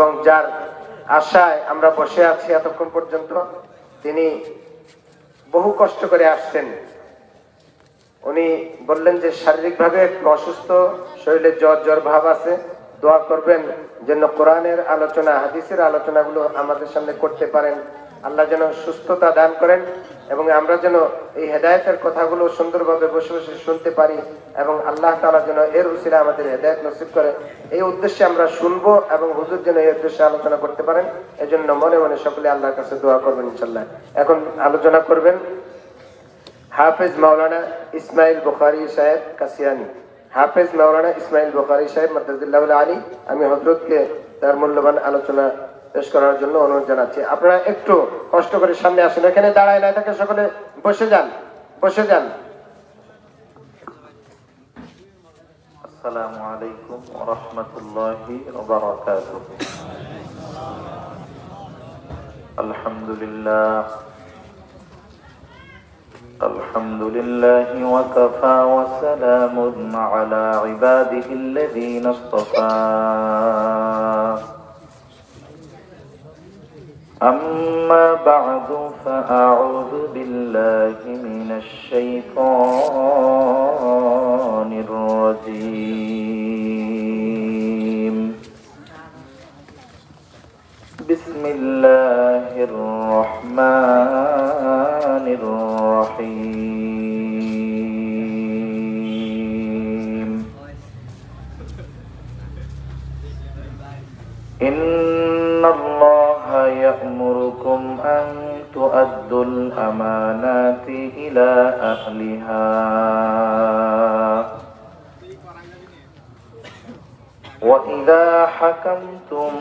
এবং যার আশায় আমরা বসে আছি এতক্ষণ পর্যন্ত। তিনি বহু কষ্ট করে আসছেন। উনি বললেন যে শারীরিকভাবে একটু অসুস্থ, শরীরে জ্বর ভাব আছে, দোয়া করবেন যেন কোরআনের আলোচনা, হাদিসের আলোচনাগুলো আমাদের সামনে করতে পারেন। আল্লাহ যেন সুস্থতা দান করেন এবং আমরা যেন এই হেদায়েতের কথাগুলো সুন্দরভাবে বসে বসে শুনতে পারি এবং আল্লাহ তাআলা যেন এর উসিলা আমাদের হেদায়েত নসিব করে। এই উদ্দেশ্যে আমরা শুনবো এবং হুজুর যেন এই উদ্দেশ্যে আলোচনা করতে পারেন। এজন্য মনে মনে সকলে আল্লাহর কাছে দোয়া করবেন ইনশাআল্লাহ। এখন আলোচনা করবেন হাফেজ মাওলানা ইসমাইল বুখারী সাহেব কাসিয়ানী। হাফেজ মাওলানা ইসমাইল বুখারী সাহেব মাদ্দাজিল্লাহুল আলী, আমি হযরতকে তার মূল্যবান আলোচনা পেশ করার জন্য অনুরোধ জানাচ্ছি। আপনারা একটু কষ্ট করে সামনে আসেন, এখানে দাঁড়ায় না থাকে সকলে বসে যান, বসে যান। আসসালামু আলাইকুম ওয়া রাহমাতুল্লাহি ওয়া বারাকাতুহু। আলহামদুলিল্লাহ আলহামদুলিল্লাহি ওয়া কাফা ওয়া সালামুন আলা ইবাদিহিল্লাযীনা ইসতাফা। أما بعد فأعوذ بالله من الشيطان الرجيم. بسم الله الرحمن الرحيم. إن الله يأمركم أن تؤدوا الأمانات إلى أهلها وإذا حكمتم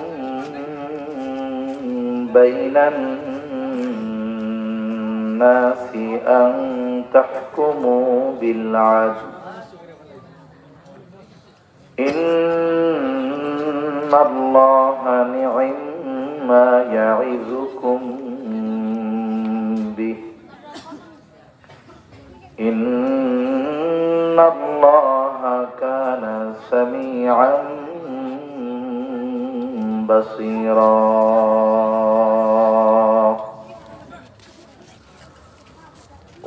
بين الناس أن تحكموا بالعدل. إن الله نعم ما يعظكم به. إن الله كان سميعا بصيرا.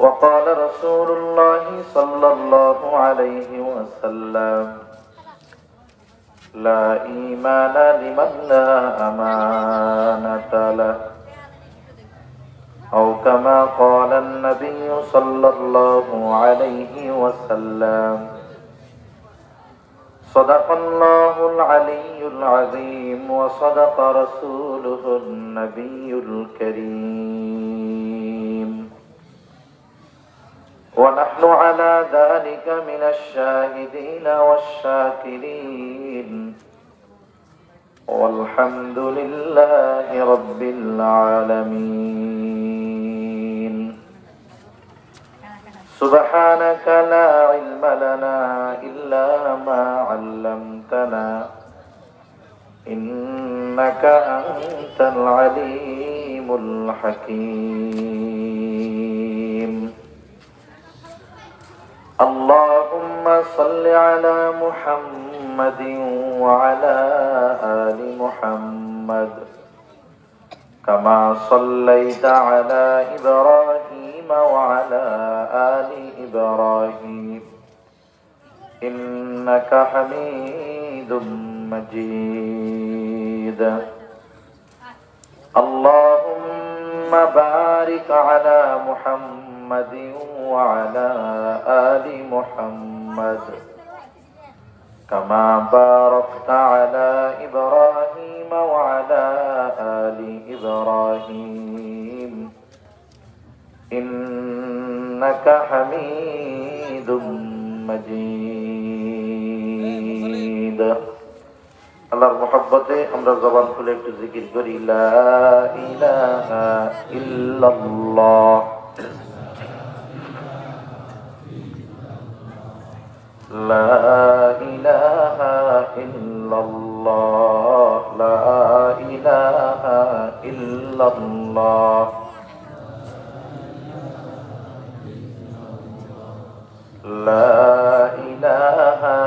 وقال رسول الله صلى الله عليه وسلم: لا إيمان لمن لا أمانة له، أو كما قال النبي صلى الله عليه وسلم. صدق الله العلي العظيم وصدق رسوله النبي الكريم، ونحن على ذلك من الشاهدين والشاكرين، والحمد لله رب العالمين. سبحانك لا علم لنا إلا ما علمتنا، إنك أنت العليم الحكيم. اللهم صل على محمد وعلى آل محمد كما صليت على إبراهيم وعلى آل إبراهيم إنك حميد مجيد. اللهم بارك على محمد وعلى آل محمد كما باركت على إبراهيم وعلى آل إبراهيم إنك حميد مجيد. আল্লাহর মহব্বতে আমরা জবান খুলে একটু জিকির করি, লা ইলাহা ইল্লাল্লাহ, লা ইলাহা ইল্লাল্লাহ, লা ইলাহা ইল্লাল্লাহ, লা ইলাহা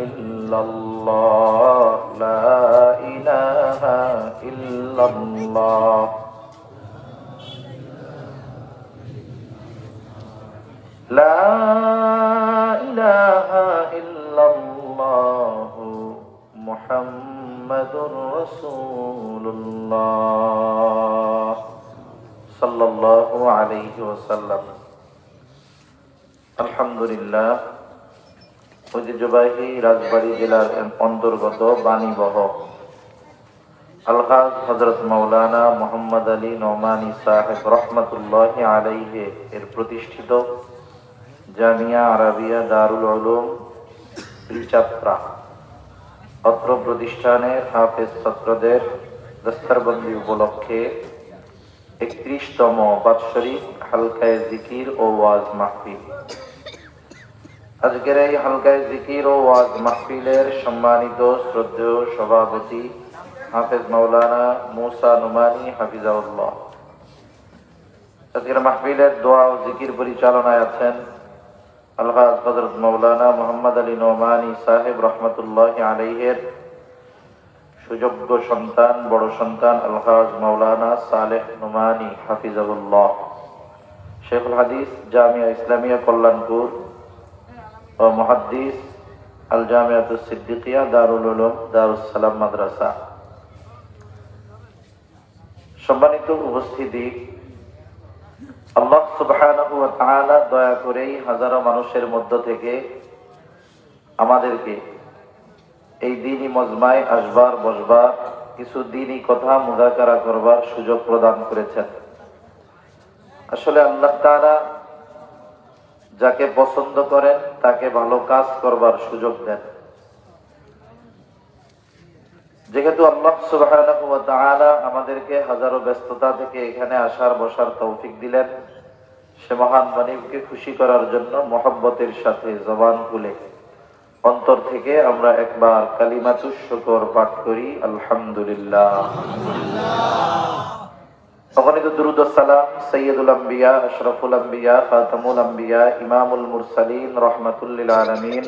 ইল্লাল্লাহ, লা ইলাহা إلا الله لا إله إلا الله محمد رسول الله صلى الله عليه وسلم আলহামদুলিল্লাহ। ঐতিহ্যবাহী রাজবাড়ী জেলার অন্তর্গত বাণীবহ আলহাজ হযরত মাওলানা মুহাম্মদ আলী নোমানী সাহেব রহমাতুল্লাহি আলাইহি এর প্রতিষ্ঠিত জামিয়া আরাবিয়া দারুল উলুম ত্রিচাত্রা অত্র প্রতিষ্ঠানের হাফেজ ছাত্রদের দস্তরবন্দি উপলক্ষে 31তম বাৎসরিক হালকায়ে জিকির ও ওয়াজ মাহফিল। আজকের এই হালকায়ে জিকির ও ওয়াজ মাহফিলের সম্মানিত শ্রদ্ধেয় সভাপতি হাফেজ মাওলানা মুসা নোমানী হাফিজাহুল্লাহ। আজকের মাহফিলের দোয়া ও জিকির পরিচালনায় আছেন আলহাজ হযরত মাওলানা মুহাম্মদ আলী নোমানী সাহেব রহমাতুল্লাহি আলাইহির সুযোগ্য সন্তান বড় সন্তান আলহাজ মাওলানা সালেহ নোমানী হাফিজাহুল্লাহ, শেখুল হাদিস জামিয়া ইসলামিয়া কল্যাণপুর ও মুহাদ্দিস আল জামিয়াতুস সিদ্দিকিয়া দারুল উলুম দারুস সালাম মাদ্রাসা। সম্মানিত উপস্থিতি, আল্লাহ সুবহানাহু ওয়া তাআলা দয়া করেই হাজারো মানুষের মধ্য থেকে আমাদেরকে এই দ্বীনি মজমায় আসবার বসবার কিছু দ্বীনি কথা মুযাকারা করবার সুযোগ প্রদান করেছেন। আসলে আল্লাহ তাআলা যাকে পছন্দ করেন তাকে ভালো কাজ করবার সুযোগ দেন। যেহেতু আল্লাহ সুবহানাহু ওয়া তাআলা আমাদেরকে হাজারো ব্যস্ততা থেকে এখানে আসার বসার তৌফিক দিলেন, সে মহান মালিককে খুশি করার জন্য মহব্বতের সাথে জবান খুলে অন্তর থেকে আমরা একবার কালিমাতুশ শুকর পাঠ করি, আলহামদুলিল্লাহ। অগণিত দুরূদ ও সালাম সাইয়্যিদুল আম্বিয়া আশরাফুল আম্বিয়া খাতামুল আম্বিয়া ইমামুল মুরসালিন রাহমাতুল লিল আলামিন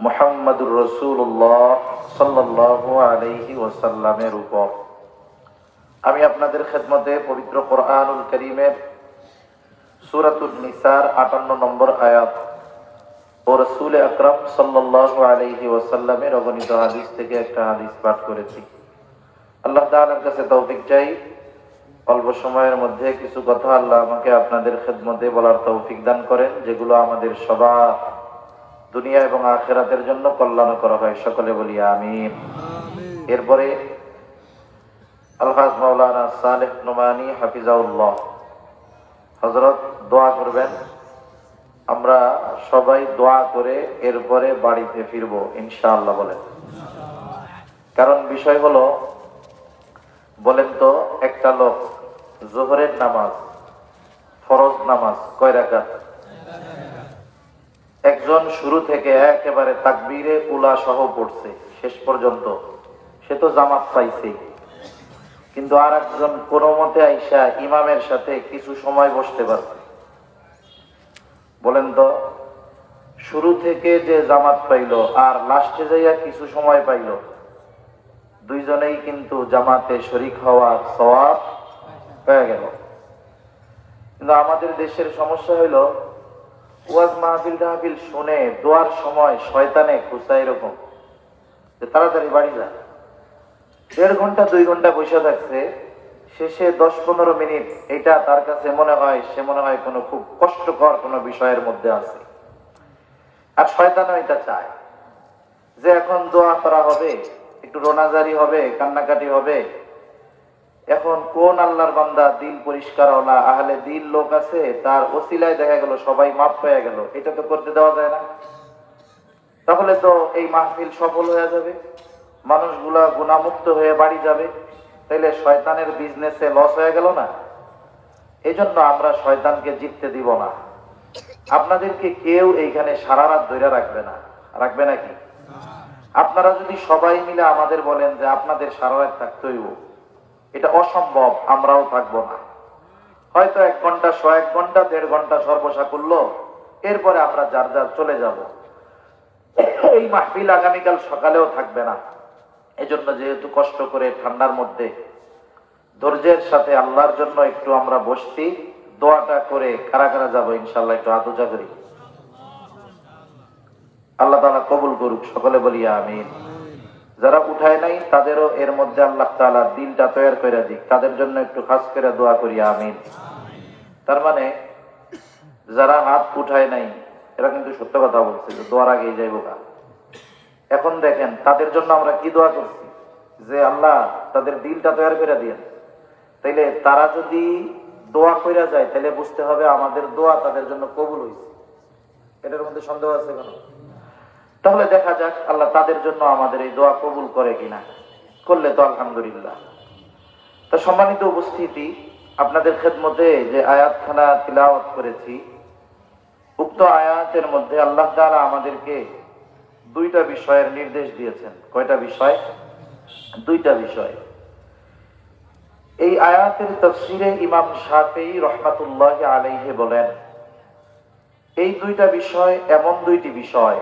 মুহাম্মাদুর রাসূলুল্লাহ সাল্লাল্লাহু আলাইহি ওয়াসাল্লামের উপর। আমি আপনাদের খেদমতে পবিত্র কোরআনুল কারীমের সূরাতুন নিসার 58 নম্বর আয়াত ও রাসূল আকরাম সাল্লাল্লাহু আলাইহি ওয়াসাল্লামের অগণিত হাদিস থেকে একটা হাদিস পাঠ করেছি। আল্লাহ তাআলার কাছে তৌফিক চাই অল্প সময়ের মধ্যে কিছু কথা আল্লাহ আমাকে আপনাদের খেদমতে বলার তৌফিক দান করেন, যেগুলো আমাদের সবার দুনিয়া এবং আখিরাতের জন্য কল্যাণকর হয়। সকলে বলি আমিন। এরপরে আলহাজ মাওলানা সালেহ নোমানী হাফিজাহুল্লাহ হযরত দোয়া করবেন। আমরা সবাই দোয়া করে এরপরে বাড়িতে ফিরবো ইনশাআল্লাহ বলেন। কারণ বিষয় হলো, বলেন তো একটা লোক যোহরের নামাজ ফরজ নামাজ কয় রাকাত? একজন শুরু থেকে একেবারে তাকবীরে উলা সহ পড়ছে শেষ পর্যন্ত, সে তো জামাত পাইছে, কিন্তু আর একজন কোন মতে আইসা ইমামের সাথে কিছু সময় বসতে পারবে। বলেন তো শুরু থেকে যে জামাত পাইলো আর লাস্টে যাইয়া কিছু সময় পাইলো, দুইজনেই কিন্তু জামাতে শরীক হওয়ার সওয়াব পেয়ে গেল। কিন্তু আমাদের দেশের সমস্যা হইলো, ওয়াজ মাহফিল টাহফিল শুনে দোয়ার সময় শয়তানে খুঁচায় এরকম যে তাড়াতাড়ি বাড়ি যা। 1.5 ঘন্টা 2 ঘন্টা বসে থাকছে, শেষে 10-15 মিনিট এটা তার কাছে মনে হয়, সে মনে হয় কোনো খুব কষ্টকর কোনো বিষয়ের মধ্যে আছে। আর শয়তানও এটা চায় যে এখন দোয়া করা হবে, একটু রোনাজারি হবে, কান্নাকাটি হবে। এখন কোন আল্লাহর বান্দা দিল পরিষ্কার ওলা আহলে দিল লোক আছে, তার ওসিলায় দেখা গেল সবাই মাফ পেয়ে গেল, এটা তো করতে দেওয়া যায় না। তাহলে তো এই মাহফিল সফল হয়ে যাবে, মানুষগুলা গুনাহমুক্ত হয়ে বাড়ি যাবে, তাইলে শয়তানের বিজনেসে লস হয়ে গেল না। এই জন্য আমরা শয়তানকে জিততে দিব না। আপনাদেরকে কেউ এইখানে সারা রাত ধরে রাখবে না, রাখবে নাকি? আপনারা যদি সবাই মিলে আমাদের বলেন যে আপনাদের সারা রাত থাকতে হইব, এটা অসম্ভব, আমরাও থাকবো না। হয়তো 1 ঘন্টা 1 ঘন্টা 1.5 ঘন্টা সর্বসা করলো, এরপরে আমরা যার যার চলে যাব। এই মাহফিল আগামীকাল সকালেও থাকবে না, এজন্য যেহেতু কষ্ট করে ঠান্ডার মধ্যে ধৈর্যের সাথে আল্লাহর জন্য একটু আমরা বসছি, দোয়াটা করে কারা কারা যাবো ইনশাল্লাহ একটু আদুজা করি। আল্লাহ তাআলা কবুল করুক, সকলে বলি আমিন। যারা উঠায় নাই তাদেরও এর মধ্যে আল্লাহ তাআলা দিলটা তৈরি করে দিক, তাদের জন্য একটু খাস করে দোয়া করি আমিন। তার মানে যারা হাত উঠায় নাই এরা কিন্তু সত্য কথা বলছে যে দোয়ার আগেই যাইব গা। এখন দেখেন তাদের জন্য আমরা কি দোয়া করছি যে আল্লাহ তাদের দিলটা তৈরি করে দিয়েন। তাইলে তারা যদি দোয়া কইরা যায় তাহলে বুঝতে হবে আমাদের দোয়া তাদের জন্য কবুল হয়েছে। এটার মধ্যে সন্দেহ আছে কেন? তাহলে দেখা যাক আল্লাহ তাদের জন্য আমাদের এই দোয়া কবুল করে কিনা। করলে তো আলহামদুলিল্লাহ। তো সম্মানিত উপস্থিতি, আপনাদের খেদমতে যে আয়াতখানা তিলাওয়াত করেছি, উক্ত আয়াতের মধ্যে আল্লাহ তাআলা আমাদেরকে দুইটা বিষয়ের নির্দেশ দিয়েছেন। কয়টা বিষয়? দুইটা বিষয়। এই আয়াতের তাফসিরে ইমাম শাফিঈ রাহমাতুল্লাহি আলাইহি বলেন, এই দুইটা বিষয় এমন দুইটি বিষয়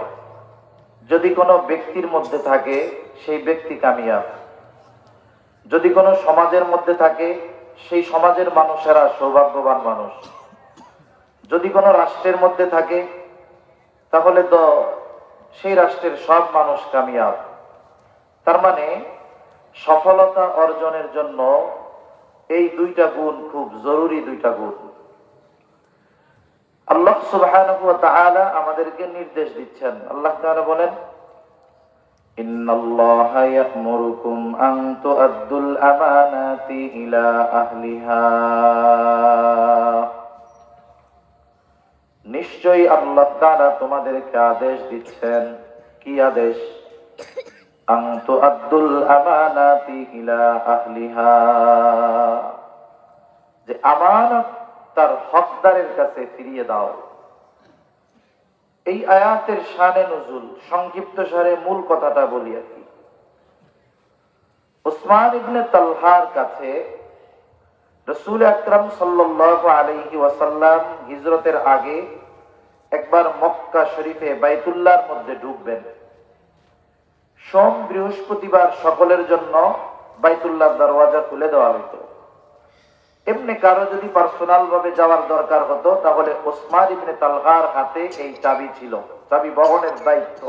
যদি কোনো ব্যক্তির মধ্যে থাকে সেই ব্যক্তি কামিয়াব, যদি কোনো সমাজের মধ্যে থাকে সেই সমাজের মানুষেরা সৌভাগ্যবান মানুষ, যদি কোনো রাষ্ট্রের মধ্যে থাকে তাহলে তো সেই রাষ্ট্রের সব মানুষ কামিয়াব। তার মানে সফলতা অর্জনের জন্য এই দুইটা গুণ খুব জরুরি, দুইটা গুণ। আল্লাহ সুবহানাহু ওয়া তাআলা আমাদেরকে নির্দেশ দিচ্ছেন। আল্লাহ তাআলা বলেন, ইন্নাল্লাহা ইয়া'মুরুকুম আন তু'আদ্দুল আমানাতি ইলা আহলিহা। নিশ্চয়ই আল্লাহ তাআলা তোমাদেরকে আদেশ দিচ্ছেন। কি আদেশ? আন তু'আদ্দুল আমানাতি ইলা আহলিহা, যে আমানত তার হকদারের কাছে ফিরিয়ে দাও। এই আয়াতের শানে নুজুল সংক্ষিপ্ত সারে মূল কথাটা বলি আর কি। উসমান ইবনে তালহার কাছে রাসূল আকরাম সাল্লাল্লাহু আলাইহি ওয়াসাল্লাম হিজরতের আগে একবার মক্কা শরীফে বাইতুল্লাহর মধ্যে ঢুকবেন। সোম বৃহস্পতিবার সকলের জন্য বাইতুল্লাহর দরওয়াজা খুলে দেওয়া হইতো। এমনি কারো যদি পার্সোনাল ভাবে যাওয়ার দরকার হতো তাহলে উসমান ইবনে তালহার হাতে এই চাবি ছিল, চাবি বহনের দায়িত্ব।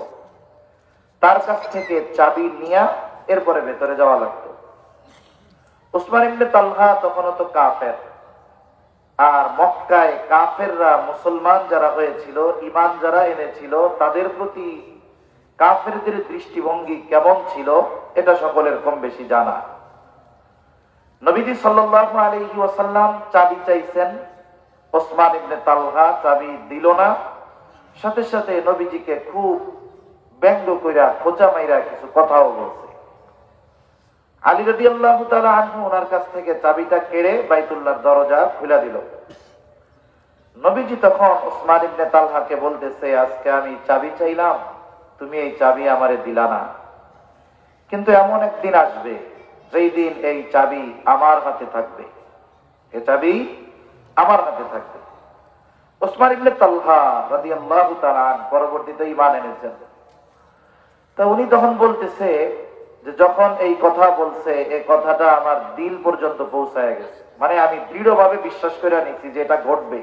তার কাছ থেকে চাবি নিয়ে এরপরে ভেতরে যাওয়া লাগতো। উসমান ইবনে তালহা তখনও তো কাফের, আর মক্কায় কাফেররা মুসলমান যারা হয়েছিল, ঈমান যারা এনেছিল, তাদের প্রতি কাফেরদের দৃষ্টিভঙ্গি কেমন ছিল এটা সকলের কম বেশি জানা। নবীজি সাল্লাল্লাহু আলাইহি ওয়াসাল্লাম চাবি চাইছেন, উসমান ইবনে তালহা চাবি দিল না। সাথে সাথে নবীজিকে খুব ব্যঙ্গ কইরা খোঁচা মাইরা কিছু কথাও বলছে। আলী রাদিয়াল্লাহু তাআলা আনহু ওনার কাছ থেকে চাবিটা কেড়ে বাইতুল্লাহর দরজা খুলে দিল। নবীজি তখন উসমান ইবনে তালহাকে বলতেছে, আজকে আমি চাবি চাইলাম, তুমি এই চাবি আমারে দিলা না, কিন্তু এমন একদিন আসবে যেই দিন এই চাবি আমার হাতে থাকবে, এই চাবি আমার হাতে থাকবে। উসমান ইবনে তালহা রাদিয়াল্লাহু তাআলা পরবর্তীতে ঈমান এনেছেন। তা উনি তখন বলতেছে যে যখন এই কথা বলছে, এই কথাটা আমার দিল পর্যন্ত পৌঁছায় গেছে, মানে আমি দৃঢ়ভাবে বিশ্বাস করে নিচ্ছি যে এটা ঘটবে।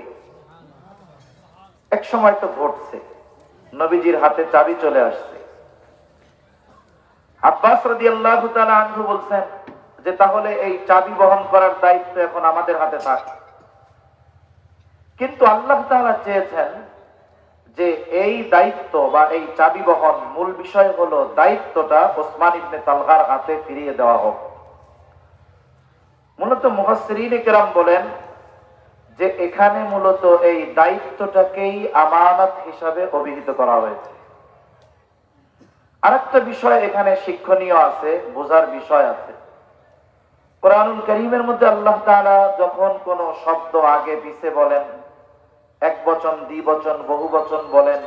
এক সময় তো ঘটছে, নবীজির হাতে চাবি চলে আসছে। আব্বাস রাদিয়াল্লাহু তাআলা আনহু বলছেন যে তাহলে এই চাবি বহন করার দায়িত্ব এখন আমাদের হাতে থাক। কিন্তু আল্লাহ তাআলা চেয়েছেন যে এই দায়িত্ব বা এই চাবি বহন, মূল বিষয় হলো দায়িত্বটা উসমান ইবনে তালহার হাতে ফিরিয়ে দেওয়া হোক। মূলত মুফাসসিরিনে কেরাম বলেন যে এখানে মূলত এই দায়িত্বটাকেই আমানত হিসাবে অভিহিত করা হয়েছে। আরেকটা বিষয় এখানে শিক্ষণীয় আছে, বোঝার বিষয় আছে। কোরআনুল কারীমের মধ্যে আল্লাহ তাআলা যখন কোন শব্দ আগে পিছে বলেন, এক বচন, দ্বিবচন, বহু বচন বলেন,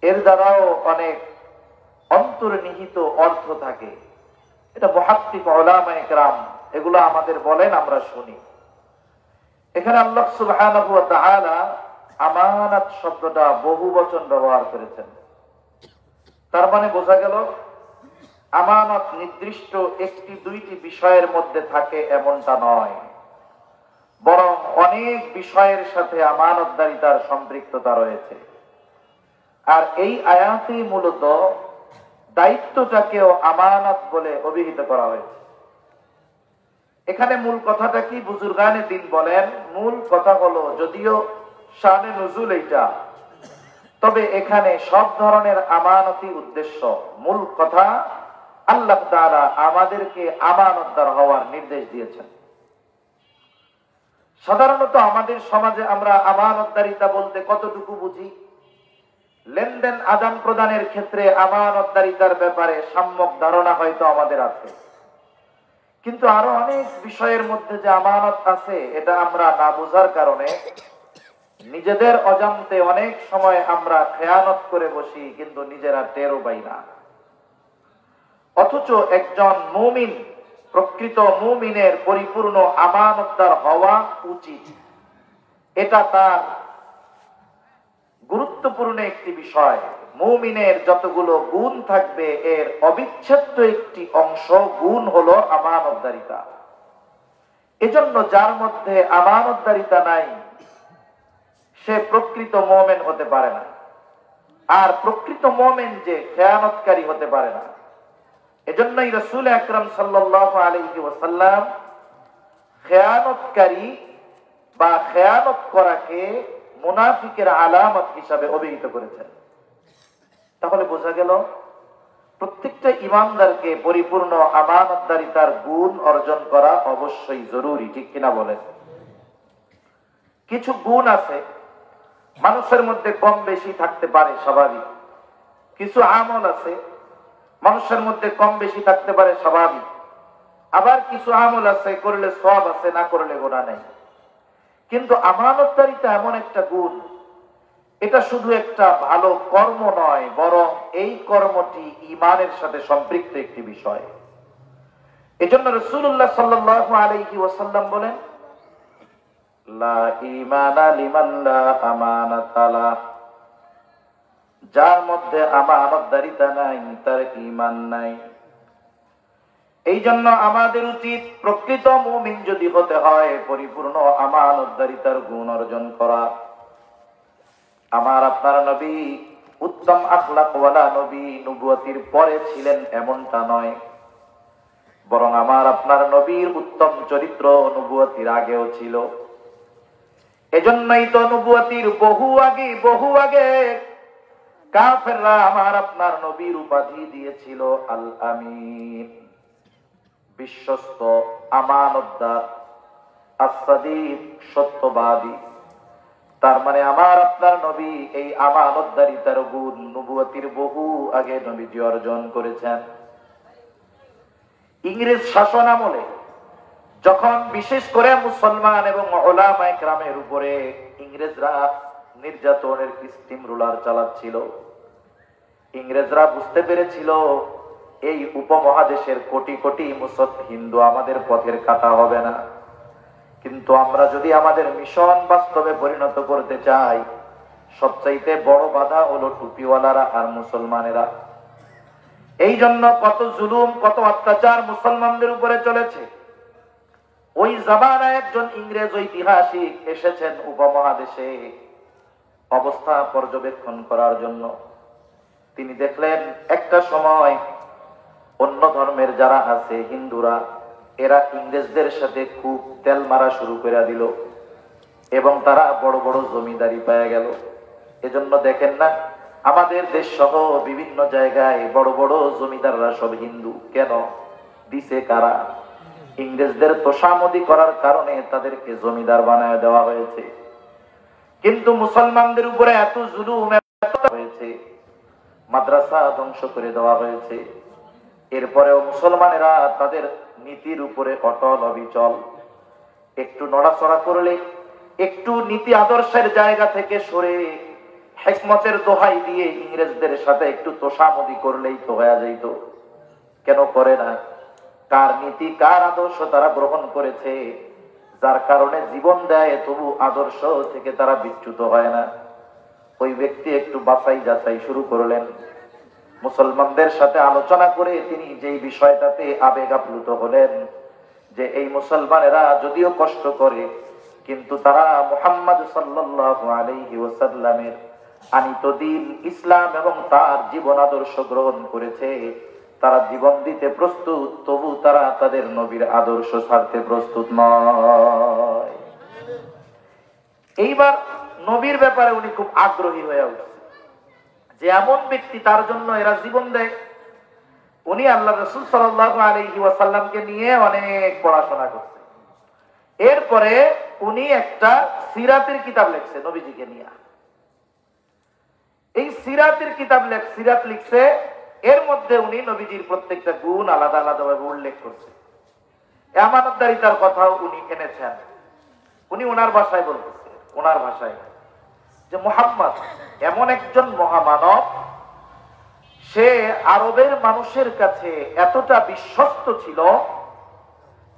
এর দ্বারাও অনেক অন্তর্নিহিত অর্থ থাকে। এটা মুহাক্কিক উলামায়ে কেরাম এগুলো আমাদের বলেন, আমরা শুনি। এখানে আল্লাহ সুবহানাহু ওয়া তাআলা আমানাত শব্দটা বহু বচন ব্যবহার করেছেন। তার মানে বোঝা গেল আমানত নির্দিষ্ট একটি দুইটি বিষয়ের মধ্যে থাকে এমনটা নয়, বরং অনেক বিষয়ের সাথে আমানতদারিতার সম্পৃক্ততা রয়েছে। আর এই আয়াতেই মূলত দায়িত্বটাকেও আমানত বলে অভিহিত করা হয়েছে। এখানে মূল কথাটা কি? বুজুর্গানে দিন বলেন, মূল কথা হলো, যদিও শানে নুজুল এইটা, তবে এখানে সব ধরনের আমানতই উদ্দেশ্য। মূল কথা, আল্লাহ তাআলা আমাদেরকে আমানতদার হওয়ার নির্দেশ দিয়েছেন। সাধারণত আমাদের সমাজে আমরা আমানতদারিতা বলতে কতটুকু বুঝি? লেনদেন আদান প্রদানের ক্ষেত্রে আমানতদারিতার ব্যাপারে সম্যক ধারণা হয়তো আমাদের আছে, কিন্তু আরো অনেক বিষয়ের মধ্যে যে আমানত আছে এটা আমরা না বোঝার কারণে নিজেদের অজান্তে অনেক সময় আমরা খেয়ানত করে বসি, কিন্তু নিজেরা টেরও পাই না। অথচ একজন মুমিন, প্রকৃত মুমিনের পরিপূর্ণ আমানতদার হওয়া উচিত। এটা তার গুরুত্বপূর্ণ একটি বিষয়। মুমিনের যতগুলো গুণ থাকবে এর অবিচ্ছেদ্য একটি অংশ গুণ হলো আমানতদারিতা। এজন্য যার মধ্যে আমানতদারিতা নাই সে প্রকৃত মুমিন হতে পারে না। আর প্রকৃত মুমিন যে খেয়ানতকারী হতে পারে না। এজন্যই রাসূল আকরাম সাল্লাল্লাহু আলাইহি ওয়াসাল্লাম খেয়ানতকারী বা খেয়ানত করাকে মুনাফিকের আলামত হিসাবে অভিহিত করেছেন। তাহলে বোঝা গেল প্রত্যেকটা ঈমানদারকে পরিপূর্ণ আমানতদারিতার গুণ অর্জন করা অবশ্যই জরুরি, ঠিক কিনা বলেন? কিছু গুণ আছে মানুষের মধ্যে কম বেশি থাকতে পারে, স্বাভাবিক। কিছু আমল আছে মানুষের মধ্যে কম বেশি থাকতে পারে, স্বাভাবিক। আবার কিছু আমল আছে করলে সওয়াব আছে, না করলে গুনাহ নেই। কিন্তু আমানতদারিতা এমন একটা গুণ, এটা শুধু একটা ভালো কর্ম নয়, বরং এই কর্মটি ঈমানের সাথে সম্পৃক্ত একটি বিষয়। এজন্য রাসূলুল্লাহ সাল্লাল্লাহু আলাইহি ওয়াসাল্লাম বলেন, লা ঈমানা লিমান লা আমানাতা লা, যার মধ্যে আমানতদারিতা নাই তার ঈমান নাই। এই জন্য আমাদের উচিত প্রকৃত মুমিন যদি হতে হয় পরিপূর্ণ আমানতদারিতার গুণ অর্জন করা। আমার আপনার নবী উত্তম আখলাকওয়ালা নবী, নবুয়তির পরে ছিলেন এমনটা নয়, বরং আমার আপনার নবীর উত্তম চরিত্র নবুয়তির আগেও ছিল। এজন্যই তো নবুয়তির বহু আগে কাফেররা আমার আপনার নবীর উপাধি দিয়েছিল আল আমিন, বিশ্বস্ত, আমানতদার, আস-সাদিক, সত্যবাদী। তার মানে আমার আপনার নবী এই আমানতদারিতার গুণ নবুয়তির বহু আগে নবীজি অর্জন করেছেন। ইংরেজ শাসন আমলে যখন বিশেষ করে মুসলমান এবং উলামায়ে কেরামের উপরে ইংরেজরা নির্যাতনের স্টিম রুলার চালাচ্ছিল, ইংরেজরা বুঝতে পেরেছিল এই উপমহাদেশের কোটি কোটি হিন্দু আমাদের পথের কাঁটা হবে না। কিন্তু আমরা যদি আমাদের মিশন বাস্তবে পরিণত করতে চাই, সবচাইতে বড় বাধা হলো টুপিওয়ালারা আর মুসলমানেরা। এই জন্য কত জুলুম, কত অত্যাচার মুসলমানদের উপরে চলেছে। ওই জামানায় একজন ইংরেজ ঐতিহাসিক এসেছেন উপমহাদেশে অবস্থা পর্যবেক্ষণ করার জন্য। তিনি দেখলেন একটা সময় অন্য ধর্মের যারা আছে হিন্দুরা, এরা ইংরেজদের সাথে খুব তেল মারা শুরু করে দিল এবং তারা বড় বড় জমিদারি পেয়ে গেল। এজন্য দেখেন না আমাদের দেশ সহ বিভিন্ন জায়গায় বড় বড় জমিদাররা সব হিন্দু। কেন দিছে কারা? ইংরেজদের তোষামদি করার কারণে তাদেরকে জমিদার বানায় দেওয়া হয়েছে। কিন্তু মুসলমানদের উপরে এত জুলুম হয়েছে, মাদ্রাসা ধ্বংস করে দেওয়া হয়েছে, এরপরেও মুসলমানেরা তাদের নীতির উপরে অটল অবিচল। একটু নড়াচড়া করলে, একটু নীতি আদর্শের জায়গা থেকে সরে হিকমতের দোহাই দিয়ে ইংরেজদের সাথে একটু তোষামদি করলেই তো হয়ে যাইত। কেন করে না? কার নীতি, কার আদর্শ তারা গ্রহণ করেছে, যার কারণে জীবন দেয়, তবু আদর্শ থেকে তারা বিচ্যুত হয় না। ওই ব্যক্তি একটু বাছাই যাচাই শুরু করলেন। মুসলমানদের সাথে আলোচনা করে তিনি যেই বিষয়টাতে আবেগ আপ্লুত হলেন যে এই মুসলমানেরা যদিও কষ্ট করে কিন্তু তারা মুহাম্মদ সাল্লাল্লাহু আলাইহি ওয়াসাল্লামের আনিত দ্বীন ইসলাম এবং তার জীবন আদর্শ গ্রহণ করেছে, তারা জীবন দিতে প্রস্তুত, তবু তারা তাদের নবীর আদর্শ ছাড়তে প্রস্তুত নয়। এইবার নবীর ব্যাপারে উনি খুব আগ্রহী হয়ে উঠছে যে এমন ব্যক্তি তার জন্য এরা জীবন দেয়। উনি আল্লাহ রাসূল সাল্লাল্লাহু আলাইহি ওয়াসাল্লামকে নিয়ে অনেক পড়াশোনা করছে। এরপরে উনি একটা সিরাতের কিতাব লিখছে নবীজিকে নিয়ে। এই সিরাতের কিতাব সিরাত লিখছে, এর মধ্যে উনি নবীজির প্রত্যেকটা গুণ আলাদা আলাদা ভাবে উল্লেখ করছে। আমানতদারিতার কথাও উনি এনেছেন। উনি ওনার ভাষায় বলতেছে, ওনার ভাষায় যে মুহাম্মদ এমন একজন মহামানব, সে আরবের মানুষের কাছে এতটা বিশ্বস্ত ছিল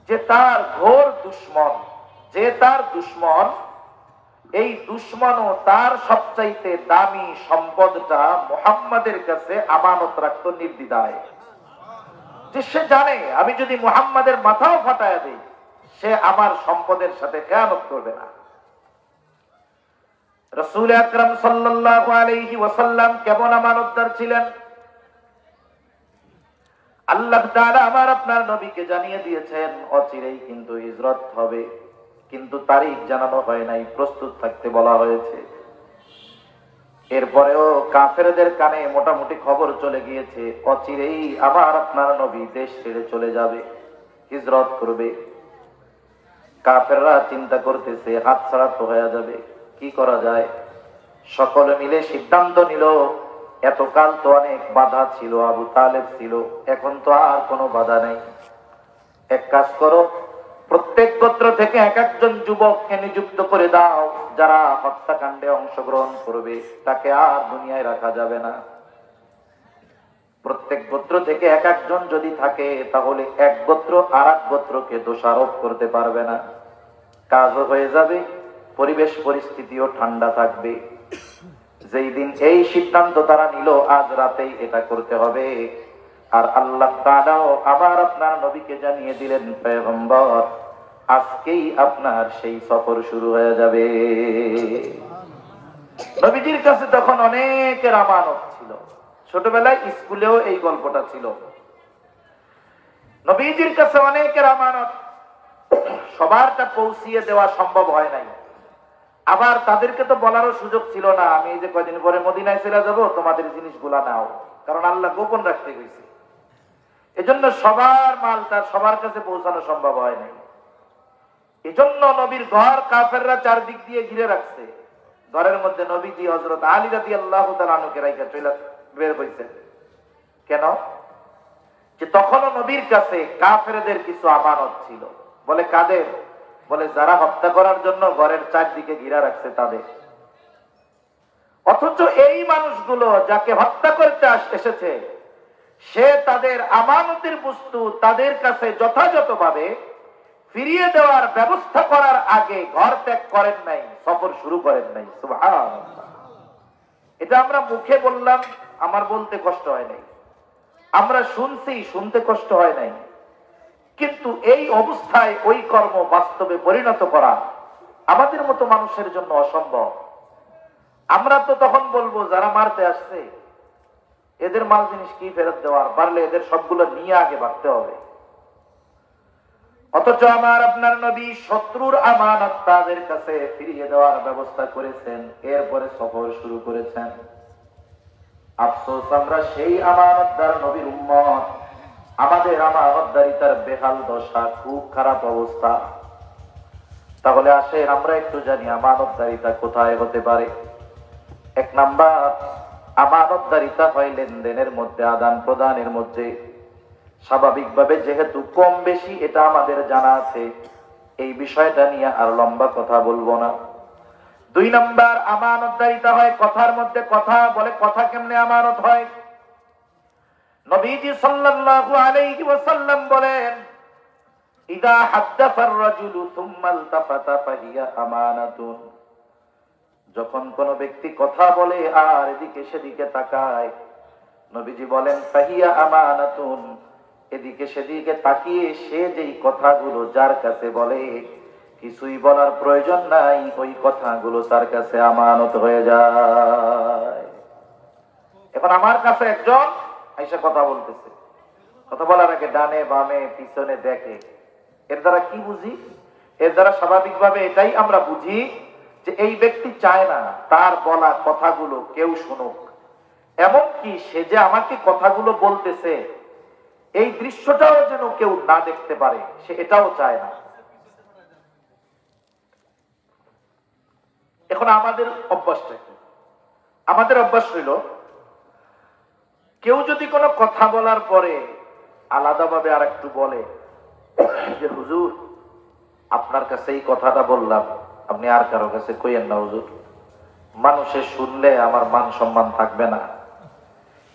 যে তার ঘোর দুশমন, যে তার দুশমন, এই দুশমনও তার সবচাইতে দামি সম্পদটা মুহাম্মাদের কাছে আমানত রাখত নির্দ্বিধায়। যে সে জানে আমি যদি মুহাম্মাদের মাথাও ফাটায় দেই, সে আমার সম্পদের সাথে খেয়ানত করবে না। রাসূল আকরাম সাল্লাল্লাহু আলাইহি ওয়াসাল্লাম কেমন আমানতদার ছিলেন আল্লাহ তাআলা আমার আপনার নবীকে জানিয়ে দিয়েছেন, অচিরেই কিন্তু হিজরত হবে, কিন্তু তারিখ জানানো হয় নাই, প্রস্তুত থাকতে বলা হয়েছে। এরপরেও কাফেরদের কানে মোটামুটি খবর চলে গিয়েছে অচিরেই আমার আপনার নবী দেশ ছেড়ে চলে যাবে, হিজরত করবে। কাফেররা চিন্তা করতেছে হাতছাড়া তো হয়ে যাবে, কি করা যায়? সকলে মিলে সিদ্ধান্ত নিল, এতকাল তো অনেক বাধা ছিল, আবু তালেব ছিল, এখন তো আর কোনো বাধা নেই। এক কাজ করো, প্রত্যেক গোত্র থেকে এক একজন যুবককে নিযুক্ত করে দাও, যারা হত্যাকাণ্ডে অংশগ্রহণ করবে, তাকে আর দুনিয়ায় রাখা যাবে না। প্রত্যেক গোত্র থেকে এক একজন যদি থাকে, তাহলে এক গোত্র আর এক গোত্রকে দোষারোপ করতে পারবে না, কাজও হয়ে যাবে, পরিবেশ পরিস্থিতিও ঠান্ডা থাকবে। যেই দিন এই সিদ্ধান্ত তারা নিল, আজ রাতেই এটা করতে হবে। আর আল্লাহ তাআলাও আবার আপনার নবীকে জানিয়ে দিলেন, পয়গম্বর আজকেই আপনার সেই সফর শুরু হয়ে যাবে। নবীজির কাছে তখন অনেকের আমানত ছিল, ছোটবেলায় স্কুলেও এই গল্পটা ছিল। নবীজির কাছে অনেকের আমানত, সবারটা পৌঁছিয়ে দেওয়া সম্ভব হয় নাই। আবার তাদেরকে তো বলারও সুযোগ ছিল না, আমি এই যে কয়দিন পরে মদিনায় চলে যাব, তোমাদের জিনিসগুলা নাও, কারণ আল্লাহ গোপন রাখতে গেছে। এজন্য সবার মাল তার সবার কাছে পৌঁছানো সম্ভব হয় নাই। এজন্য নবীর ঘর কাফেররা চারদিক দিয়ে ঘিরে রাখছে। ঘরের মধ্যে নবীজি হযরত আলী রাদিয়াল্লাহু তাআলা আনহুকে রাইখা চলে বের হইছেন। কেন? যে তখনও নবীর কাছে কাফেরদের কিছু আমানত ছিল। বলে কাদের? বলে যারা হত্যা করার জন্য ঘরের চারদিকে ঘিরা রাখছে তাদের। অথচ এই মানুষগুলো যাকে হত্যা করতে এসেছে, সে তাদের আমানতের বস্তু তাদের কাছে যথাযথভাবে ফিরিয়ে দেওয়ার ব্যবস্থা করার আগে ঘর ত্যাগ করেন নাই, সফর শুরু করেন নাই। সুবহানাল্লাহ। এটা আমরা মুখে বললাম, আমার বলতে কষ্ট হয় নাই, আমরা শুনছি, শুনতে কষ্ট হয় নাই, কিন্তু এই অবস্থায় ওই কর্ম বাস্তবে পরিণত করা আমাদের মতো মানুষের জন্য অসম্ভব। আমরা তো তখন বলবো যারা মারতে আসছে এদের মাল জিনিস কি ফেরত দেওয়ার, পারলে এদের সবগুলো নিয়ে আগে ভাবতে হবে। অথচ আমার আপনার নবী শত্রুর আমানত তাদের কাছে ফিরিয়ে দেওয়ার ব্যবস্থা করেছেন, এরপরে সফর শুরু করেছেন। আফসোস আমরা সেই আমানতদার নবীর উম্মত, আমাদের আমানতদারিতার বেহাল দশা, খুব খারাপ অবস্থা। তাহলে আসেন আমরা একটু জানি আমানতদারিতা কোথায় হতে পারে। এক নাম্বার, আমানতদারিতা হয় লেনদেনের মধ্যে, আদান প্রদানের মধ্যে। স্বাভাবিকভাবে যেহেতু কম বেশি এটা আমাদের জানা আছে, এই বিষয়টা নিয়ে আর লম্বা কথা বলবো না। দুই নাম্বার, আমানতদারিতা হয় কথার মধ্যে। কথা বলে, কথা কেমনে আমানত হয়? নবীজি সাল্লাল্লাহু আলাইহি ওয়াসাল্লাম বলেন, ইদা হাদ্দাসার রাজুলু সুম্মা ইলতাফাতা ফাহিয়া আমানাতুন। যখন কোন ব্যক্তি কথা বলে আর এদিকে সেদিকে তাকায়, নবীজি বলেন ফাহিয়া আমানাতুন, এদিকে সেদিকে তাকিয়ে সে যেই কথাগুলো যার কাছে বলে কিছুই বলার প্রয়োজন নাই, ওই কথাগুলো তার কাছে আমানত হয়ে যায়। এখন আমার কাছে একজন আইসা কথা বলতেছে, কথা বলার আগে ডানে বামে পিছনে দেখে, এর দ্বারা কি বুঝি? এর দ্বারা স্বাভাবিকভাবে এটাই আমরা বুঝি যে এই ব্যক্তি চায় না তার বলা কথাগুলো কেউ শুনুক, এমনকি সে যে আমাকে কথাগুলো বলতেছে এই দৃশ্যটাও যেন কেউ না দেখতে পারে, সে এটাও চায় না। এখন আমাদের অভ্যাসটা কি? আমাদের অভ্যাস হইল কেউ যদি কোনো কথা বলার পরে আলাদাভাবে আর একটু বলে যে হুজুর আপনার কাছে এই কথাটা বললাম, আপনি আর কারো কাছে কইয়েন না হুজুর, মানুষের শুনলে আমার মান সম্মান থাকবে না।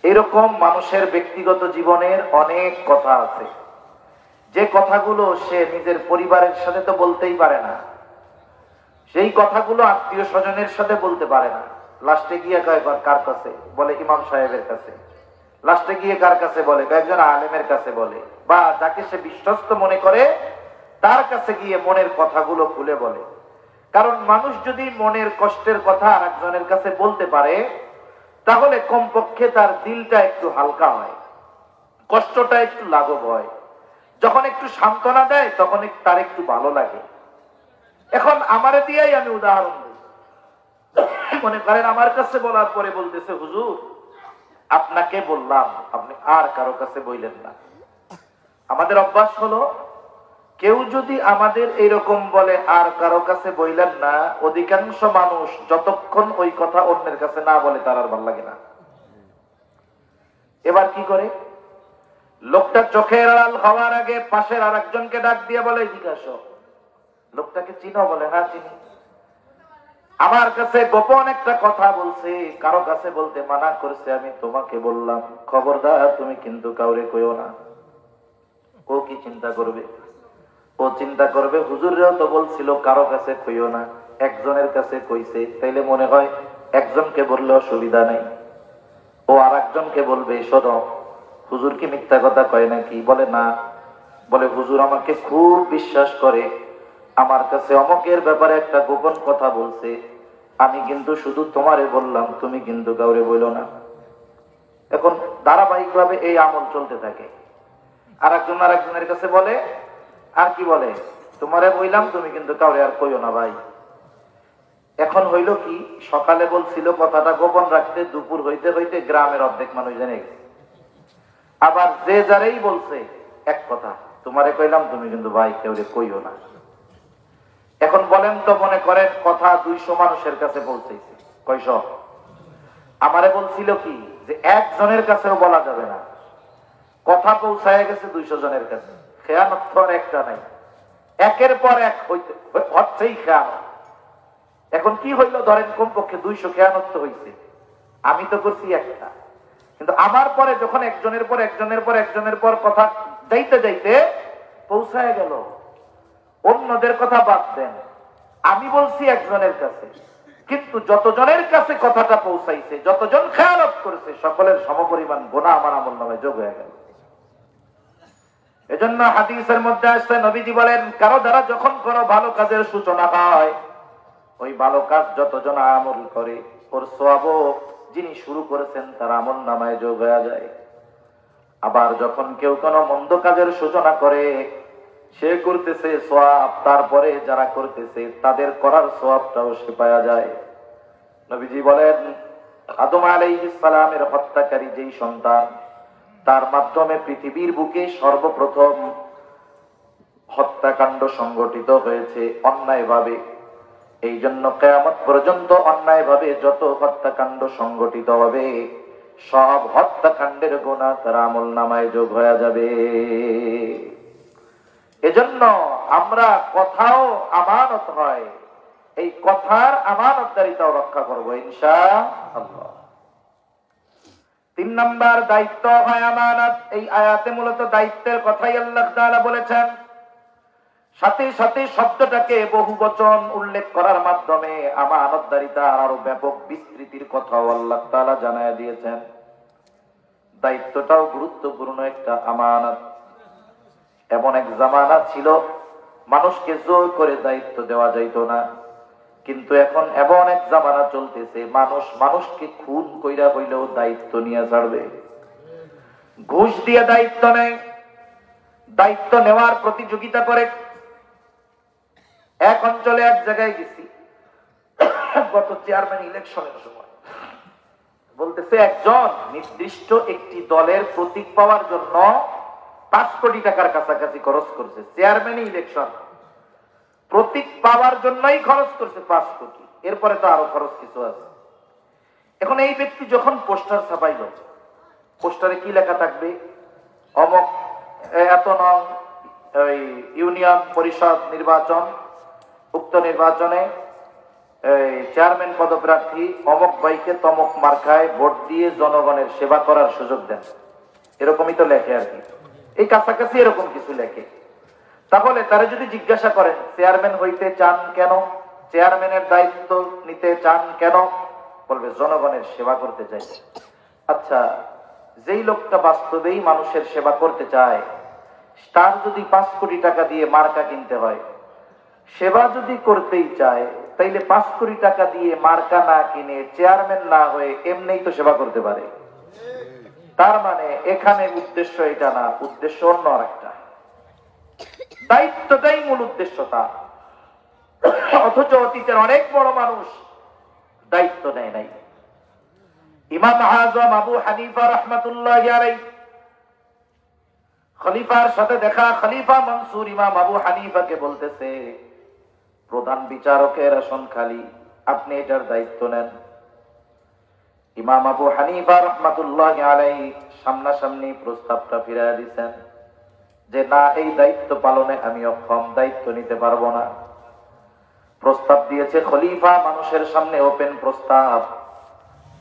এরকম মানুষের ব্যক্তিগত জীবনের অনেক কথা আছে, যে কথাগুলো সে নিজের পরিবারের সাথে তো বলতেই পারে না, সেই কথাগুলো আত্মীয় স্বজনের সাথে বলতে পারে না। লাস্টে গিয়ে কার কাছে বলে? ইমাম সাহেবের কাছে। লাস্টে গিয়ে কার কাছে বলে? একজন আলেমের কাছে বলে, বা যাকে সে বিশ্বস্ত মনে করে তার কাছে গিয়ে মনের কথাগুলো খুলে বলে। কারণ মানুষ যদি মনের কষ্টের কথা আর একজনের কাছে বলতে পারে তাহলে কমপক্ষে তার দিলটা একটু হালকা হয়, কষ্টটা একটু লাঘব হয়। যখন একটু সান্ত্বনা দেয় তখন তার একটু ভালো লাগে। এখন আমারে দিয়েই আমি উদাহরণ দিই। মনে করেন আমার কাছে বলার পরে বলতেছে হুজুর আপনাকে বললাম, আপনি আর কারো কাছে বললেন না। আমাদের অভ্যাস হলো কেউ যদি আমাদের এইরকম বলে আর কারো কাছে বললেন না, অধিকাংশ মানুষ যতক্ষণ ওই কথা অন্যের কাছে না বলে তার আর ভালো লাগে না। এবার কি করে? লোকটা চোখের আড়াল হওয়ার আগে পাশের আর একজনকে ডাক দিয়ে বলে জিজ্ঞাসা, লোকটাকে চিনো? বলে হ্যাঁ চিনি। আমার কাছে গোপন একটা কথা বলছে, কারো কাছে বলতে মানা করছে, আমি তোমাকে বললাম খবরদার তুমি কিন্তু কাউরে কইও না। ও কি চিন্তা করবে? ও চিন্তা করবে হুজুররাও তো বলছিল কারো কাছে কইও না, একজনের কাছে কইছে, তাইলে মনে হয় একজনকে বললে অসুবিধা নেই। ও আর একজনকে বলবে শোনো হুজুর কি মিথ্যা কথা কয় নাকি? বলে না। বলে হুজুর আমাকে খুব বিশ্বাস করে, আমার কাছে অমকের ব্যাপারে একটা গোপন কথা বলছে, আমি কিন্তু শুধু তোমারে বললাম, তুমি কিন্তু কাউরে বইল না। এখন ধারাবাহিকভাবে এই আমল চলতে থাকে। আর একজনের কাছে বলে, আর কি বলে? তোমারে বইলাম, তুমি কিন্তু কাউরে আর কইও না ভাই। এখন হইল কি, সকালে বলছিল কথাটা গোপন রাখতে, দুপুর হইতে হইতে গ্রামের অর্ধেক মানুষ জেনে গেছে। আবার যে যারেই বলছে এক কথা, তোমারে কইলাম, তুমি কিন্তু ভাই কেউরে কইও না। এখন বলেন তো, মনে করেন কথা 200 মানুষের কাছে পৌঁছেছে, কয়শ? আমারে বলছিল কি যে একজনের কাছেও বলা যাবে না, কথা পৌঁছায় গেছে 200 জনের কাছে। খেয়ানত তো একটা নাই, একের পর এক হচ্ছেই খেয়ানত। এখন কি হইলো, ধরেন কমপক্ষে 200 খেয়ানত তো হইছে, আমি তো করছি একটা, কিন্তু আমার পরে যখন একজনের পর একজনের পর কথা যাইতে যাইতে পৌঁছায় গেল, অন্যদের কথা বাদ দেন, আমি বলছি একজনের কাছে, কিন্তু যতজনের কাছে কথাটা পৌঁছাইছে, যতজন খেয়ালত করেছে, সকলের সমপরিমাণ গুনাহ আমার আমলনামায় যোগ হয়ে গেল। এজন্য হাদিসের মধ্যে আসছে, নবীজি বলেন কারো দ্বারা যখন কোনো ভালো কাজের সূচনা হয়, ওই ভালো কাজ যতজন আমল করে ওর সওয়াবও যিনি শুরু করেছেন তার আমলনামায় যোগ হয়ে যায়। আবার যখন কেউ কোনো মন্দ কাজের সূচনা করে, সে করতেছে সওয়াব, তারপরে যারা করতেছে তাদের করার সওয়াবটাও সে পাওয়া যায়। নবীজি বলেন আদম আলাইহিস সালামের হত্যাকারী যেই সন্তান, তার মাধ্যমে পৃথিবীর বুকে সর্বপ্রথম হত্যাকাণ্ড সংগঠিত হয়েছে অন্যায়ভাবে। এই জন্য কিয়ামত পর্যন্ত অন্যায়ভাবে যত হত্যাকাণ্ড সংগঠিত হবে, সব হত্যাকাণ্ডের গুনাহ তার আমলনামায় যোগ হয়ে যাবে। এজন্য আমরা কথাও আমানত হয়, এই কথার আমানতদারিতাও রক্ষা করব ইনশাআল্লাহ। 3 নাম্বার দায়িত্ব হয় আমানত। এই আয়াতে মূলত দায়িত্বের কথাই আল্লাহ তাআলা বলেছেন, সাথে সাথে শব্দটাকে বহুবচন উল্লেখ করার মাধ্যমে আমানতদারিতার আরো ব্যাপক বিস্তৃতির কথাও আল্লাহ তাআলা জানায় দিয়েছেন। দায়িত্বটাও গুরুত্বপূর্ণ একটা আমানত। এমন এক জামানা ছিল মানুষকে জোর করে দায়িত্ব দেওয়া যাইত না, কিন্তু এখন এমন এক জামানা চলতেছে মানুষ মানুষকে খুন কইরা হইলেও দায়িত্ব নিয়ে ছাড়বে। ঘুষ দিয়ে দায়িত্ব নেয়, দায়িত্ব নেওয়ার প্রতিযোগিতা করে। এক অঞ্চলে এক জায়গায় গেছি গত চেয়ারম্যান ইলেকশনের সময়, বলতেছে একজন নির্দিষ্ট একটি দলের প্রতীক পাওয়ার জন্য 5 কোটি টাকার কাছাকাছি খরচ করছে। চেয়ারম্যান ইলেকশন প্রতীক পাওয়ার জন্যই খরচ করছে 5 কোটি, এরপরে তো আরো খরচ কিছু আছে। এখন এই ব্যক্তি যখন পোস্টার ছাপাইল, পোস্টারে কি লেখা থাকবে? অমক এত নং ইউনিয়ন পরিষদ নির্বাচন, উক্ত নির্বাচনে চেয়ারম্যান পদপ্রার্থী অমক ভাইকে তমক মার্কায় ভোট দিয়ে জনগণের সেবা করার সুযোগ দেন, এরকমই তো লেখে আর কি। এই কাছাকাছি এরকম কিছু লেখে। তাহলে তারা যদি জিজ্ঞাসা করেন চেয়ারম্যান হইতে চান কেন, চেয়ারম্যানের দায়িত্ব নিতে চান কেন, বলবে জনগণের সেবা করতে চাই। আচ্ছা, যেই লোকটা বাস্তবেই মানুষের সেবা করতে চায়, তার যদি 5 কোটি টাকা দিয়ে মার্কা কিনতে হয়, সেবা যদি করতেই চায়, তাইলে 5 কোটি টাকা দিয়ে মার্কা না কিনে চেয়ারম্যান না হয়ে এমনিই তো সেবা করতে পারে। তার মানে এখানে উদ্দেশ্য এটা না, উদ্দেশ্য অন্য আরেকটা। দায়িত্বটাই মূল উদ্দেশ্য তার। অথচ অতীতের অনেক বড় মানুষ দায়িত্ব নেয় নাই। ইমাম আযম আবু হানিফা রাহমাতুল্লাহি আলাইহি, খলিফার সাথে দেখা, খলিফা মনসুর ইমাম আবু হানিফাকে বলতেছে প্রধান বিচারকের আসন খালি, আপনি এটার দায়িত্ব নেন। ইমাম আবু হানিফা রাহমাতুল্লাহি আলাইহি সামনাসামনি প্রস্তাবটা ফিরাইয়া দিয়েছেন যে না, এই দায়িত্ব পালনে আমি অক্ষম, দায়িত্ব নিতে পারবো না। প্রস্তাব দিয়েছে খলিফা, মানুষের সামনে ওপেন প্রস্তাব।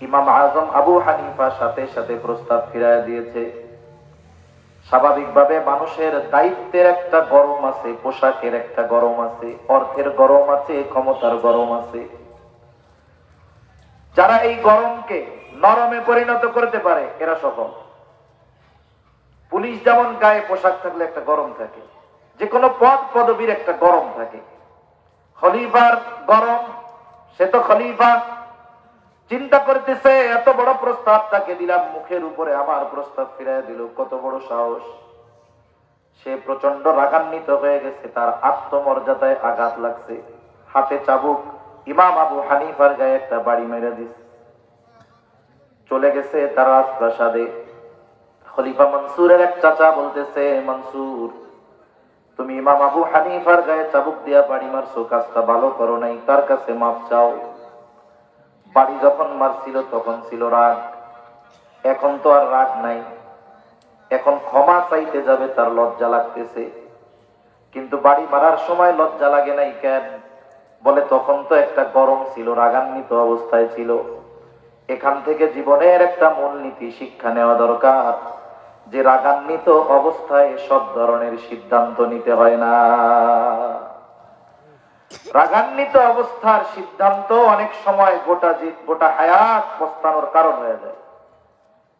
ইমাম আজম আবু হানিফা সাথে সাথে প্রস্তাব ফিরাইয়া দিয়েছে। স্বাভাবিকভাবে মানুষের দায়িত্বের একটা গরম আছে, পোশাকের একটা গরম আছে, অর্থের গরম আছে, ক্ষমতার গরম আছে। যারা এই গরমকে নরমে পরিণত করতে পারে এরা সফল। পুলিশ যেমন গায়ে পোশাক থাকলে একটা গরম থাকে, যে কোনো পদ পদবীর একটা গরম থাকে। খলিফার গরম, সে তো খলিফা, চিন্তা করতেছে এত বড় প্রস্তাব তাকে দিলাম, মুখের উপরে আমার প্রস্তাব ফিরাই দিল, কত বড় সাহস। সে প্রচন্ড রাগান্বিত হয়ে গেছে, তার আত্মমর্যাদায় আঘাত লাগছে। হাতে চাবুক, ইমাম আবু হানিফার গায়ে একটা বাড়ি মেরে দিস। চলে গেছে তার রাজপ্রাসাদে। খলিফা মনসুরের এক চাচা বলতেছে, মনসুর, তুমি ইমাম আবু হানিফার গায়ে চাবুক দিয়া বাড়ি মারছো, কাজটা ভালো করো নাই, তার কাছে মাপ চাও। বাড়ি যখন মারছিল তখন ছিল রাগ, এখন তো আর রাগ নাই। এখন ক্ষমা চাইতে যাবে, তার লজ্জা লাগতেছে। কিন্তু বাড়ি মারার সময় লজ্জা লাগে নাই কেন? বলে তখন তো একটা গরম ছিল, রাগান্বিত অবস্থায় ছিল। এখান থেকে জীবনের একটা মূলনীতি শিক্ষা নেওয়া দরকার, যে রাগান্বিত অবস্থায় সব ধরনের সিদ্ধান্ত নিতে হয় না। রাগান্বিত অবস্থার সিদ্ধান্ত অনেক সময় গোটা হায়াত পস্তানোর কারণ হয়ে যায়।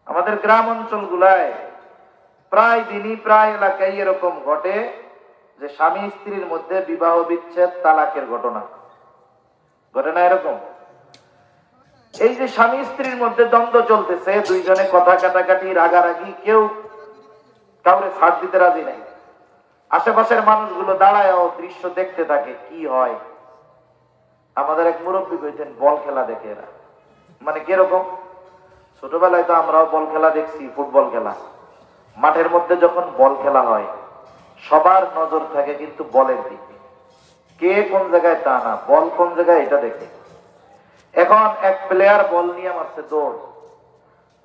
আমাদের গ্রাম অঞ্চল গুলায় প্রায় দিনই প্রায় এলাকায় এরকম ঘটে যে স্বামী স্ত্রীর মধ্যে বিবাহ বিচ্ছেদ, তালাকের ঘটনা ঘটে না? এরকম এই যে স্বামী স্ত্রীর মধ্যে দ্বন্দ্ব চলতেছে, দুইজনে কথা কাটাকাটি, রাগারাগি, কেউ কাউরে ছাড় দিতে রাজি নাই। আশেপাশের মানুষগুলো দাঁড়ায় দৃশ্য দেখতে থাকে কি হয়। আমাদের এক মুরব্বী কইতেন বল খেলা দেখে এরা, মানে কিরকম, ছোটবেলায় তো আমরাও বল খেলা দেখছি, ফুটবল খেলা। মাঠের মধ্যে যখন বল খেলা হয় সবার নজর থাকে কিন্তু বলের দিকে, কে কোন জায়গায় তা না, বল কোন জায়গায় এটা দেখে। এখন এক প্লেয়ার বল নিয়ে মারছে দৌড়,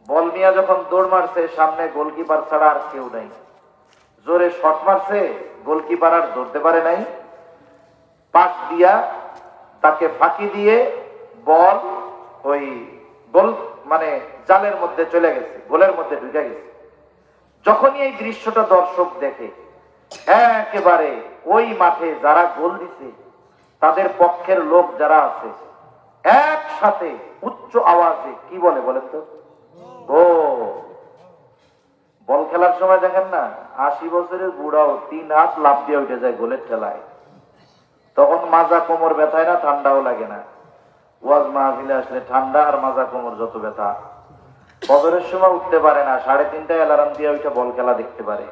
বল নিয়ে যখন দৌড় মারছে, সামনে গোলকিপার ছাড়া আর কেউ নাই। জোরে শট মারছে, গোলকিপার আর ধরতে পারে নাই, পাস দিয়া তাকে ফাঁকি দিয়ে বল ওই গোল মানে জালের মধ্যে চলে গেছে, গোলের মধ্যে ঢুকে গেছে। যখনই এই দৃশ্যটা দর্শক দেখে, একেবারে ওই মাঠে যারা গোল দিছে তাদের পক্ষের লোক যারা আছে একসাথে উচ্চ আওয়াজে কি বলে বলেন তো? ও বল খেলার সময় দেখেন না 80 বছরের বুড়াও 3 হাত লাফ দিয়ে উঠে যায় গোলের ঠেলায়, তখন মাজা কোমর ব্যথায় না, ঠান্ডাও লাগে না। ওয়াজ মাহফিলে আসলে ঠান্ডা আর মাজা কোমর যত ব্যথা। ফজরের সময় উঠতে পারে না, 3:30টায় অ্যালার্ম দিয়ে উঠে বল খেলা দেখতে পারে।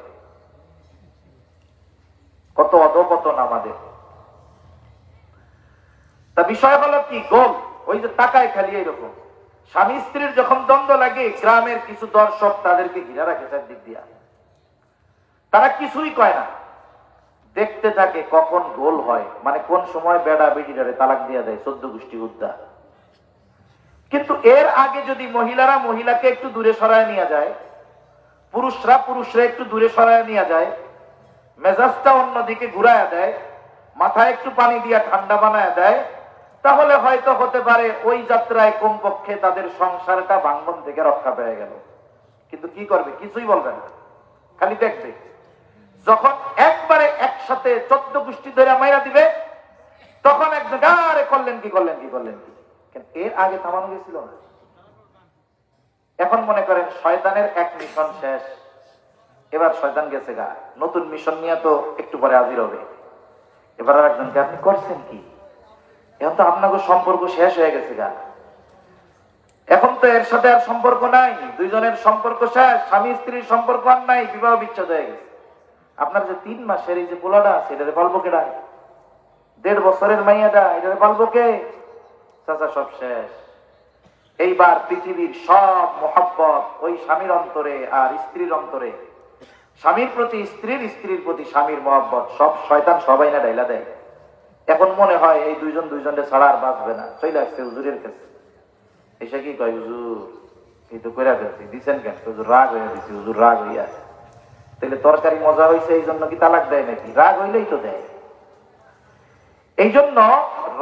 কত অধপতন আমাদের। তা বিষয় হলো কি, গোল ওই যে তাকায় খালি এরকম। স্বামী স্ত্রীর যখন দ্বন্দ্ব লাগে, গ্রামের কিছু দর্শক তাদেরকে ঘিরে রাখে চারদিক দিয়া, তারা কিছুই কয় না, দেখতে থাকে কখন গোল হয়, মানে কোন সময় বেড়া বেডিটারে তালাক দিয়া দেয় 14 গোষ্ঠী উদ্ধার। কিন্তু এর আগে যদি মহিলারা মহিলাকে একটু দূরে সরায় নিয়ে যায়, পুরুষরা পুরুষরা একটু দূরে সরায় নিয়ে যায়, মেজাজটা অন্যদিকে ঘুরায় দেয়, মাথায় একটু পানি দিয়া ঠান্ডা বানায় দেয়, তাহলে হয়তো হতে পারে ওই যাত্রায় কমপক্ষে তাদের সংসারটা ভাঙন থেকে রক্ষা পেয়ে গেল। কিন্তু কি করবে? কিছুই বলবে না, খালি দেখবে। যখন একবারে একসাথে 14 গোষ্ঠী ধরে মাইরা দিবে, তখন একজন আরে করলেন কি করলেন কি করলেন কি, এর আগে থামানো গেছিল না। এখন মনে করেন শয়তানের এক মিশন শেষ, এবার শয়তান গেছে গা, নতুন মিশন নিয়ে তো একটু পরে হাজির হবে। এবার আর একজনকে আপনি করছেন কি, এখন তো আপনাকে সম্পর্ক শেষ হয়ে গেছে গা, এখন তো এর সাথে আর সম্পর্ক নাই, দুইজনের সম্পর্ক শেষ, স্বামী স্ত্রীর সম্পর্ক আর নাই, বিবাহ বিচ্ছেদ হয়ে গেছে। আপনার যে 3 মাসের এই যে পোলাটা আছে, এটারে পালবো কেডা? 1.5 বছরের মাইয়াটা, এটারে পালবো কে? চাচা সব শেষ। এইবার পৃথিবীর সব মোহাব্বত ওই স্বামীর অন্তরে আর স্ত্রীর অন্তরে, স্বামীর প্রতি স্ত্রীর, স্ত্রীর প্রতি স্বামীর মোহাব্বত সব শয়তান সবাই না ঢাইলা দেয়। এখন মনে হয় এই দুইজন দুইজনের ছাড়া আর বাঁচবে না, চলে আসছে হুজুরের কাছে। এসে কি কয়, হুজুর এই তো কইরা ফেলছি, দিচ্ছেন কেন? হুজুর রাগ হয়ে দিচ্ছি, হুজুর রাগ হইয়া। তাহলে তরকারি মজা হয়েছে এই জন্য কি তালাক দেয় নাকি? রাগ হইলেই তো দেয়। এই জন্য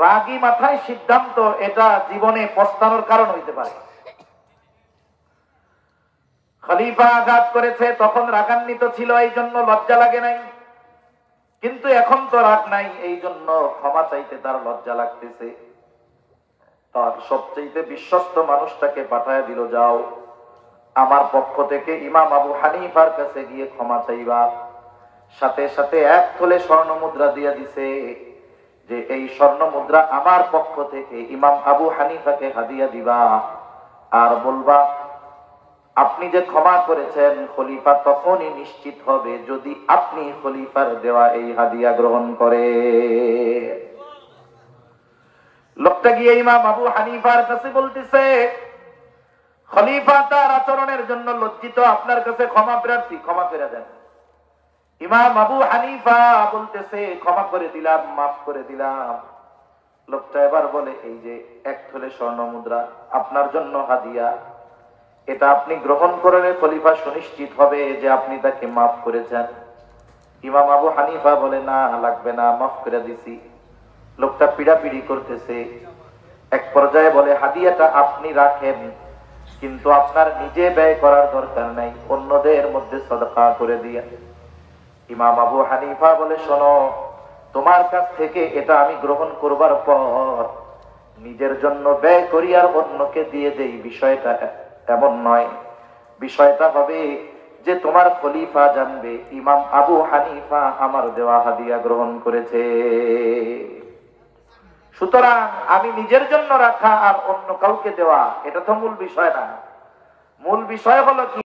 রাগী মাথায় সিদ্ধান্ত, এটা জীবনে পস্তানোর কারণ হইতে পারে। খলিফা আঘাত করেছে, তখন রাগান্বিত ছিল, এই জন্য লজ্জা লাগে নাই, কিন্তু এখন তো রাগ নাই, এই জন্য ক্ষমা চাইতে তার লজ্জা লাগতেছে। তার সবচেয়ে বিশ্বস্ত মানুষটাকে পাঠায় দিল, যাও আমার পক্ষ থেকে ইমাম আবু হানিফার কাছে গিয়ে ক্ষমা চাইবা। সাথে সাথে 1 তোলে স্বর্ণ মুদ্রা দিয়ে দিছে, যে এই স্বর্ণ মুদ্রা আমার পক্ষ থেকে ইমাম আবু হানিফাকে হাদিয়া দিবা, আর বলবা আপনি যে ক্ষমা করেছেন, খলিফা তখনই নিশ্চিত হবে যদি আপনি খলিফার দেওয়া এই হাদিয়া গ্রহণ করে। লোকটা গিয়ে ইমাম আবু হানিফার কাছে বলতেছে, খলিফা তার আচরণের জন্য লজ্জিত, আপনার কাছে ক্ষমা প্রার্থী, ক্ষমা করে দেন। ইমাম আবু হানিফা বলতেছে, ক্ষমা করে দিলাম, মাফ করে দিলাম। লোকটা এবার বলে, এই যে 1 তোলে স্বর্ণ মুদ্রা আপনার জন্য হাদিয়া, এটা আপনি গ্রহণ করলে খলিফা সুনিশ্চিত হবে যে আপনি তাকে মাফ করেছেন। ইমাম আবু হানিফা বলে, না লাগবে না, মাফ করে দিছি। লোকটা পিড়াপিড়ি করতেছে, এক পর্যায়ে বলে, হাদিয়াটা আপনি রাখেন, কিন্তু আপনার নিজে ব্যয় করার দরকার নাই, অন্যদের মধ্যে সদকা করে দিয়ে। ইমাম আবু হানিফা বলে, শোনো, তোমার কাছ থেকে এটা আমি গ্রহণ করবার পর নিজের জন্য ব্যয় করি আর অন্যকে দিয়ে দেই, বিষয়টা এমন নয়। বিষয়টা হবে যে তোমার খলিফা জানবে ইমাম আবু হানিফা আমার দেওয়া হাদিয়া গ্রহণ করেছে। সুতরাং আমি নিজের জন্য রাখা আর অন্য কাউকে দেওয়া, এটা তো মূল বিষয় না। মূল বিষয় হলো কি,